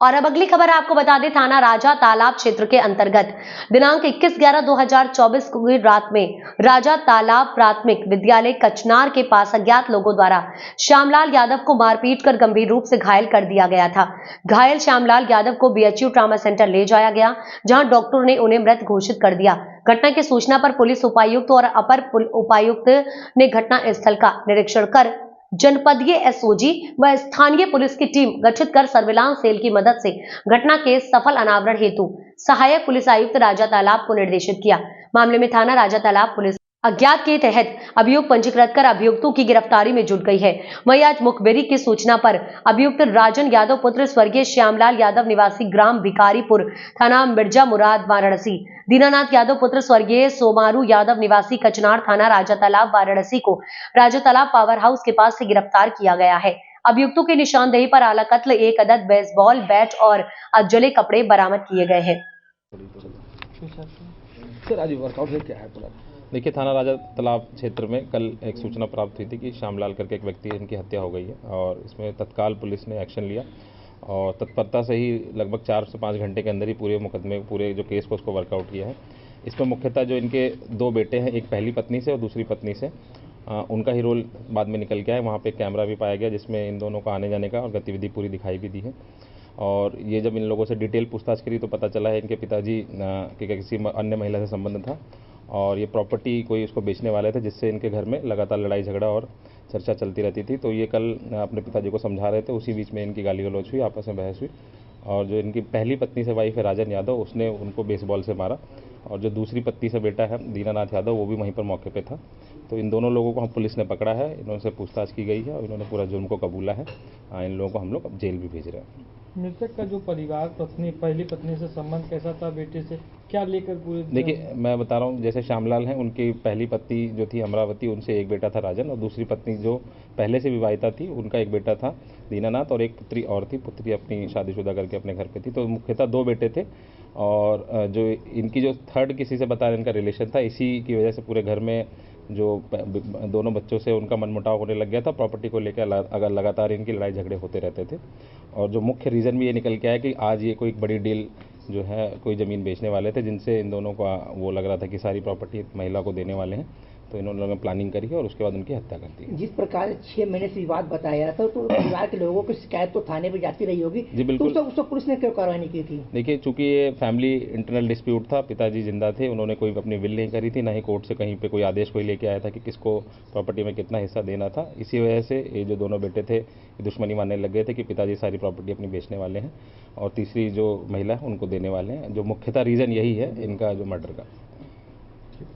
और अब अगली खबर आपको बता दें, थाना राजा तालाब क्षेत्र के अंतर्गत दिनांक 21/11/2024 को रात में राजा तालाब प्राथमिक विद्यालय कचनार के पास अज्ञात लोगों द्वारा श्यामलाल यादव को मारपीट कर गंभीर रूप से घायल कर दिया गया था। घायल श्यामलाल यादव को बीएचयू ट्रामा सेंटर ले जाया गया, जहां डॉक्टरों ने उन्हें मृत घोषित कर दिया। घटना की सूचना पर पुलिस उपायुक्त और अपर उपायुक्त ने घटना स्थल का निरीक्षण कर जनपदीय एसओजी व स्थानीय पुलिस की टीम गठित कर सर्विलांस सेल की मदद से घटना के सफल अनावरण हेतु सहायक पुलिस आयुक्त राजा तालाब को निर्देशित किया। मामले में थाना राजा तालाब पुलिस अज्ञात के तहत अभियोग पंजीकृत कर अभियुक्तों की गिरफ्तारी में जुट गई है। वहीं आज मुखबिरी की सूचना पर अभियुक्त राजन यादव पुत्र स्वर्गीय श्यामलाल यादव निवासी ग्राम भिखारीपुर थाना मिर्जा मुराद वाराणसी, दीनानाथ यादव पुत्र स्वर्गीय सोमारू यादव निवासी कचनार थाना राजा तालाब वाराणसी को राजा तालाब पावर हाउस के पास से गिरफ्तार किया गया है। अभियुक्तों की निशानदेही पर आला कत्ल, एक अदद बेसबॉल बैट और जले कपड़े बरामद किए गए हैं। सर आज वर्कआउट है क्या है पूरा? देखिए, थाना राजा तालाब क्षेत्र में कल एक सूचना प्राप्त हुई थी कि श्यामलाल करके एक व्यक्ति इनकी हत्या हो गई है और इसमें तत्काल पुलिस ने एक्शन लिया और तत्परता से ही लगभग 4 से 5 घंटे के अंदर ही पूरे मुकदमे पूरे जो केस को उसको वर्कआउट किया है। इसमें मुख्यतः जो इनके 2 बेटे हैं, एक पहली पत्नी से और दूसरी पत्नी से, उनका ही रोल बाद में निकल के आया। वहाँ पे कैमरा भी पाया गया जिसमें इन दोनों का आने जाने का और गतिविधि पूरी दिखाई भी दी है। और ये जब इन लोगों से डिटेल पूछताछ करी तो पता चला है इनके पिताजी के किसी अन्य महिला से संबंध था और ये प्रॉपर्टी कोई उसको बेचने वाले थे, जिससे इनके घर में लगातार लड़ाई झगड़ा और चर्चा चलती रहती थी। तो ये कल अपने पिताजी को समझा रहे थे, उसी बीच में इनकी गाली गलौज हुई, आपस में बहस हुई और जो इनकी पहली पत्नी से वाइफ है राजन यादव, उसने उनको बेसबॉल से मारा और जो दूसरी पत्नी से बेटा है दीनानाथ यादव, वो भी वहीं पर मौके पे था। तो इन दोनों लोगों को हम पुलिस ने पकड़ा है, इन्होंने पूछताछ की गई है और इन्होंने पूरा जुर्म को कबूला है। इन लोगों को हम लोग अब जेल भी भेज रहे हैं। मृतक का जो परिवार पहली पत्नी से संबंध कैसा था, बेटे से क्या लेकर पूरे? देखिए, मैं बता रहा हूँ, जैसे श्यामलाल हैं, उनकी पहली पत्नी जो थी अमरावती, उनसे एक बेटा था राजन और दूसरी पत्नी जो पहले से विवाहिता थी, उनका एक बेटा था दीनानाथ और एक पुत्री और थी। पुत्री अपनी शादीशुदा करके अपने घर पे थी। तो मुख्यतः 2 बेटे थे और जो इनकी जो थर्ड किसी से बता रहे इनका रिलेशन था, इसी की वजह से पूरे घर में जो दोनों बच्चों से उनका मनमुटाव होने लग गया था। प्रॉपर्टी को लेकर अगर लगातार इनकी लड़ाई झगड़े होते रहते थे और जो मुख्य रीज़न भी ये निकल के आया कि आज ये कोई बड़ी डील जो है कोई ज़मीन बेचने वाले थे, जिनसे इन दोनों का वो लग रहा था कि सारी प्रॉपर्टी महिला को देने वाले हैं। तो इन लोगों ने प्लानिंग करी और उसके बाद उनकी हत्या कर दी। जिस प्रकार 6 महीने से विवाद बताया जा रहा था, तो परिवार के लोगों की शिकायत तो थाने पे जाती रही होगी। जी बिल्कुल। तो उसको पुलिस ने क्यों कार्रवाई नहीं की थी? देखिए, चूंकि ये फैमिली इंटरनल डिस्प्यूट था, पिताजी जिंदा थे, उन्होंने कोई अपनी विल नहीं करी थी, ना ही कोर्ट से कहीं पे कोई आदेश कोई लेके आया था कि किसको प्रॉपर्टी में कितना हिस्सा देना था। इसी वजह से ये जो दोनों बेटे थे ये दुश्मनी मानने लग गए थे कि पिताजी सारी प्रॉपर्टी अपनी बेचने वाले हैं और तीसरी जो महिला है उनको देने वाले हैं। जो मुख्यतः रीज़न यही है इनका जो मर्डर का।